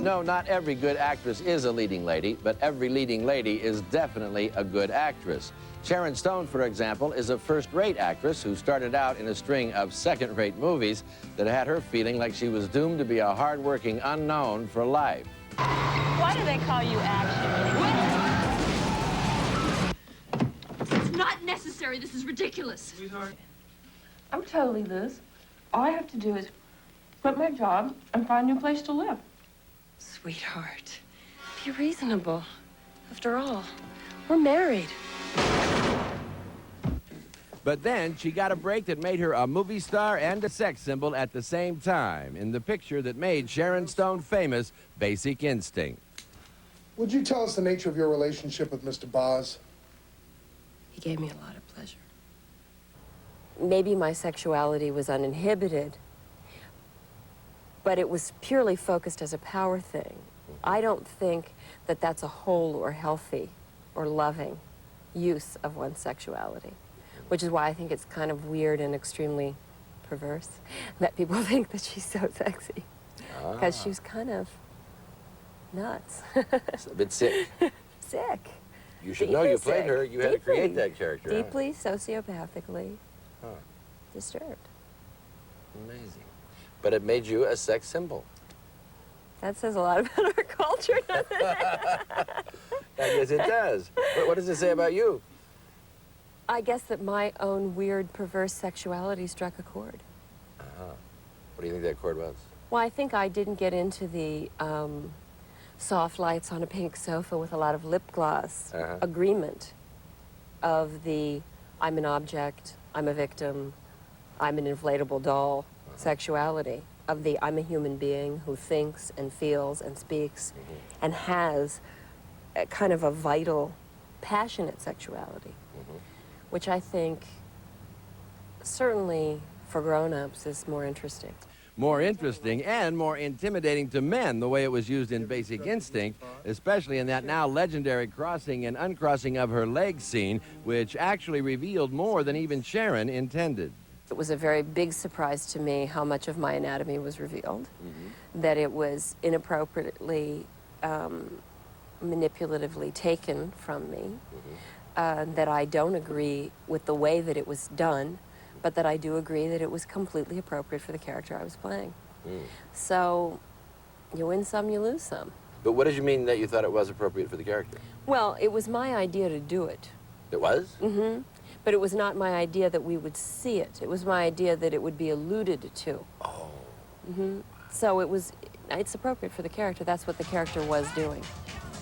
No, not every good actress is a leading lady, but every leading lady is definitely a good actress. Sharon Stone, for example, is a first-rate actress who started out in a string of second-rate movies that had her feeling like she was doomed to be a hard-working unknown for life. Why do they call you action? It's not necessary. This is ridiculous. Sweetheart. I'm totally Liz. All I have to do is quit my job and find a new place to live. Sweetheart, be reasonable. After all, we're married. But then she got a break that made her a movie star and a sex symbol at the same time in the picture that made Sharon Stone famous, Basic Instinct. Would you tell us the nature of your relationship with Mr. Boz? He gave me a lot of pleasure. Maybe my sexuality was uninhibited, but it was purely focused as a power thing. I don't think that that's a whole or healthy or loving use of one's sexuality, which is why I think it's kind of weird and extremely perverse that people think that she's so sexy, because she was kind of nuts. It's a bit sick. Sick. You should know you played her. You had to create that character. Deeply, sociopathically disturbed. Amazing. But it made you a sex symbol. That says a lot about our culture, doesn't it? I guess it does. But what does it say about you? I guess that my own weird, perverse sexuality struck a chord. What do you think that chord was? Well, I think I didn't get into the soft lights on a pink sofa with a lot of lip gloss agreement of the I'm an object, I'm a victim, I'm an inflatable doll sexuality, of the I'm a human being who thinks and feels and speaks and has a kind of a vital, passionate sexuality, which I think certainly for grown-ups is more interesting. More interesting and more intimidating to men, the way it was used in Basic Instinct, especially in that now legendary crossing and uncrossing of her leg scene, which actually revealed more than even Sharon intended. It was a very big surprise to me how much of my anatomy was revealed, that it was inappropriately, manipulatively taken from me, that I don't agree with the way that it was done, but that I do agree that it was completely appropriate for the character I was playing. So, you win some, you lose some. But what did you mean that you thought it was appropriate for the character? Well, it was my idea to do it. It was? But it was not my idea that we would see it. It was my idea that it would be alluded to. Oh. So it's appropriate for the character. That's what the character was doing.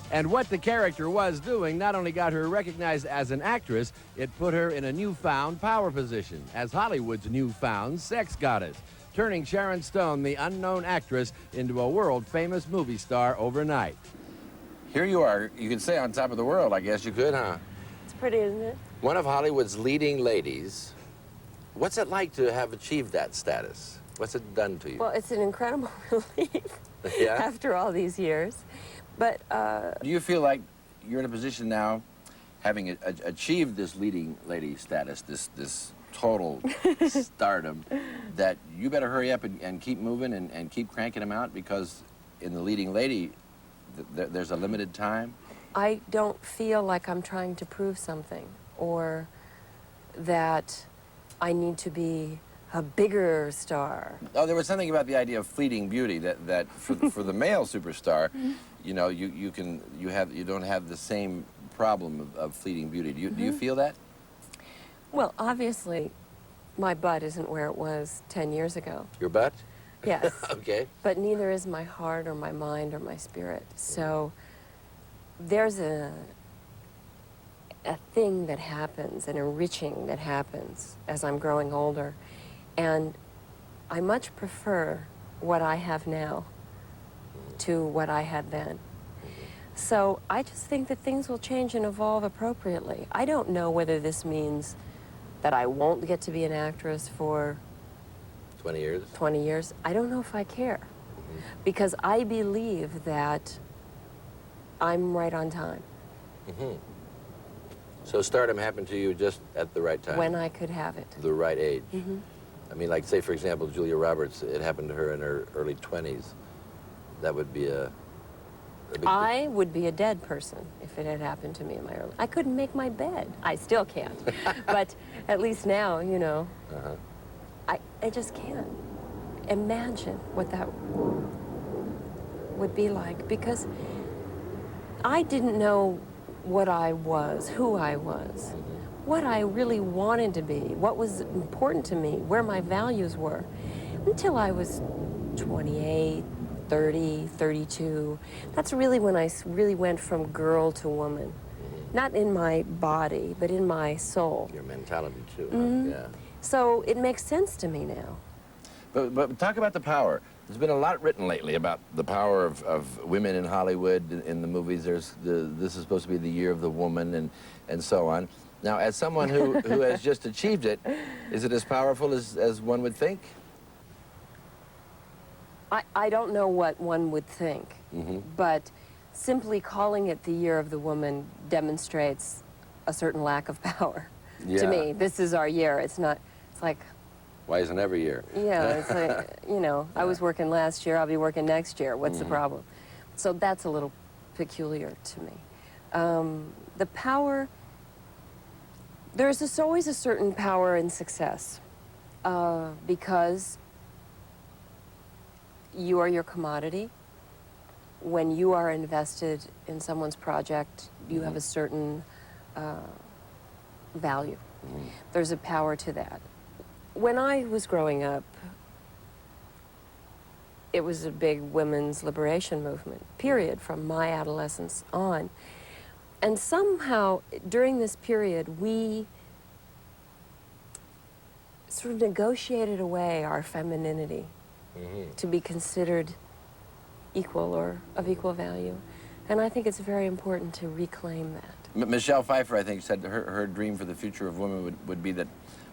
And what the character was doing not only got her recognized as an actress, it put her in a newfound power position as Hollywood's newfound sex goddess, turning Sharon Stone, the unknown actress, into a world-famous movie star overnight. Here you are. You could say on top of the world, I guess you could, huh? It's pretty, isn't it? One of Hollywood's leading ladies. What's it like to have achieved that status? What's it done to you? Well, it's an incredible relief after all these years. But do you feel like you're in a position now, having achieved this leading lady status, this total stardom, that you better hurry up and keep moving and keep cranking them out, because in the leading lady, there's a limited time? I don't feel like I'm trying to prove something, or that I need to be a bigger star. Oh, there was something about the idea of fleeting beauty that for the male superstar, you know, you don't have the same problem of fleeting beauty. Do you feel that? Well, obviously, my butt isn't where it was 10 years ago. Your butt? Yes. Okay. But neither is my heart or my mind or my spirit. So there's a thing that happens, an enriching that happens as I'm growing older. And I much prefer what I have now to what I had then. So I just think that things will change and evolve appropriately. I don't know whether this means that I won't get to be an actress for 20 years? 20 years. I don't know if I care. Because I believe that I'm right on time. So stardom happened to you just at the right time? When I could have it. The right age? I mean, like, say, for example, Julia Roberts, it happened to her in her early 20s. That would be a I would be a dead person if it had happened to me in my early. I couldn't make my bed. I still can't. But at least now, you know, I just can't imagine what that would be like, because I didn't know what I was, who I was, what I really wanted to be, what was important to me, where my values were, until I was 28, 30, 32. That's really when I really went from girl to woman. Not in my body, but in my soul. Your mentality, too. Yeah. So it makes sense to me now. But talk about the power. There's been a lot written lately about the power of women in Hollywood, in the movies. This is supposed to be the year of the woman, and so on. Now, as someone who has just achieved it, is it as powerful as one would think? I don't know what one would think, but simply calling it the year of the woman demonstrates a certain lack of power to me. This is our year. It's not, it's like... Why isn't every year? Yeah, it's like, you know, I was working last year, I'll be working next year. What's the problem? So that's a little peculiar to me. The power, there's always a certain power in success because you are your commodity. When you are invested in someone's project, you have a certain value. There's a power to that. When I was growing up, it was a big women's liberation movement, period, from my adolescence on. And somehow, during this period, we sort of negotiated away our femininity to be considered equal or of equal value. And I think it's very important to reclaim that. Michelle Pfeiffer, I think, said her dream for the future of women would be that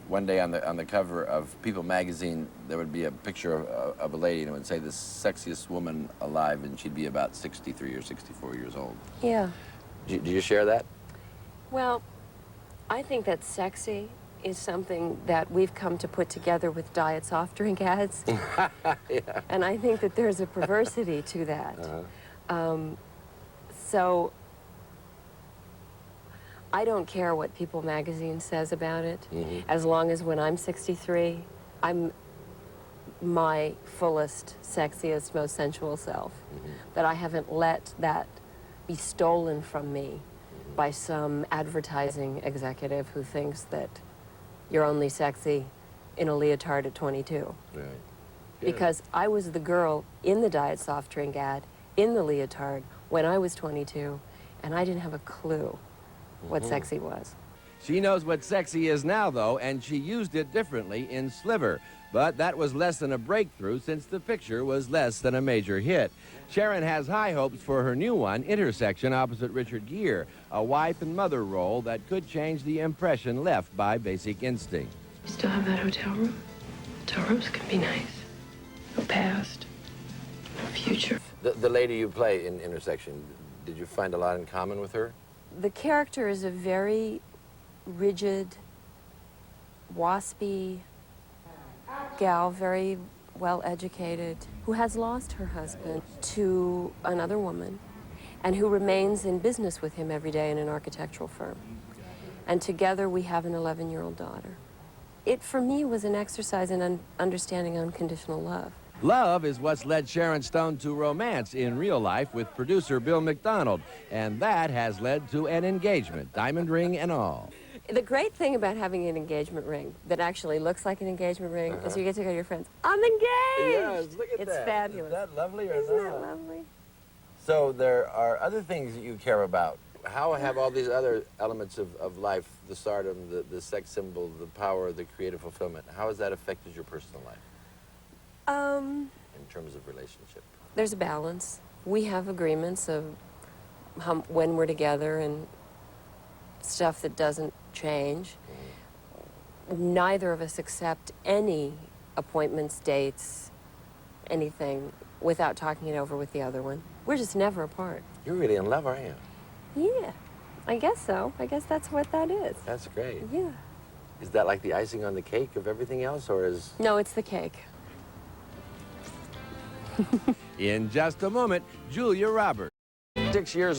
one day on the cover of People magazine, there would be a picture of a lady, and it would say the sexiest woman alive, and she'd be about 63 or 64 years old. Yeah. Do you share that? Well, I think that sexy is something that we've come to put together with diet soft drink ads. Yeah. And I think that there's a perversity to that. So I don't care what People magazine says about it, as long as when I'm 63, I'm my fullest, sexiest, most sensual self. That I haven't let that be stolen from me by some advertising executive who thinks that you're only sexy in a leotard at 22. Right. Because I was the girl in the diet soft drink ad, in the leotard, when I was 22, and I didn't have a clue what sexy was. She knows what sexy is now, though, and she used it differently in Sliver. But that was less than a breakthrough, since the picture was less than a major hit. Sharon has high hopes for her new one, Intersection, opposite Richard Gere, a wife and mother role that could change the impression left by Basic Instinct. You still have that hotel room? Hotel rooms can be nice. No past, no future. The lady you play in Intersection, did you find a lot in common with her? The character is a very rigid, waspy gal, very well educated, who has lost her husband to another woman and who remains in business with him every day in an architectural firm. And together we have an 11-year-old daughter. It, for me, was an exercise in understanding unconditional love. Love is what's led Sharon Stone to romance in real life with producer Bill McDonald, and that has led to an engagement, diamond ring and all. The great thing about having an engagement ring that actually looks like an engagement ring is you get to go to your friends, I'm engaged! Yes, look at that. It's fabulous. Is that lovely or Isn't not? that lovely? So there are other things that you care about. How have all these other elements of life, the stardom, the sex symbol, the power, the creative fulfillment, how has that affected your personal life? In terms of relationship? There's a balance. We have agreements of when we're together and stuff that doesn't change. Neither of us accept any appointments, dates, anything, without talking it over with the other one. We're just never apart. You're really in love, aren't you? Yeah, I guess so. I guess that's what that is. That's great. Yeah. Is that like the icing on the cake of everything else, or is... No, it's the cake. In just a moment, Julia Roberts. 6 years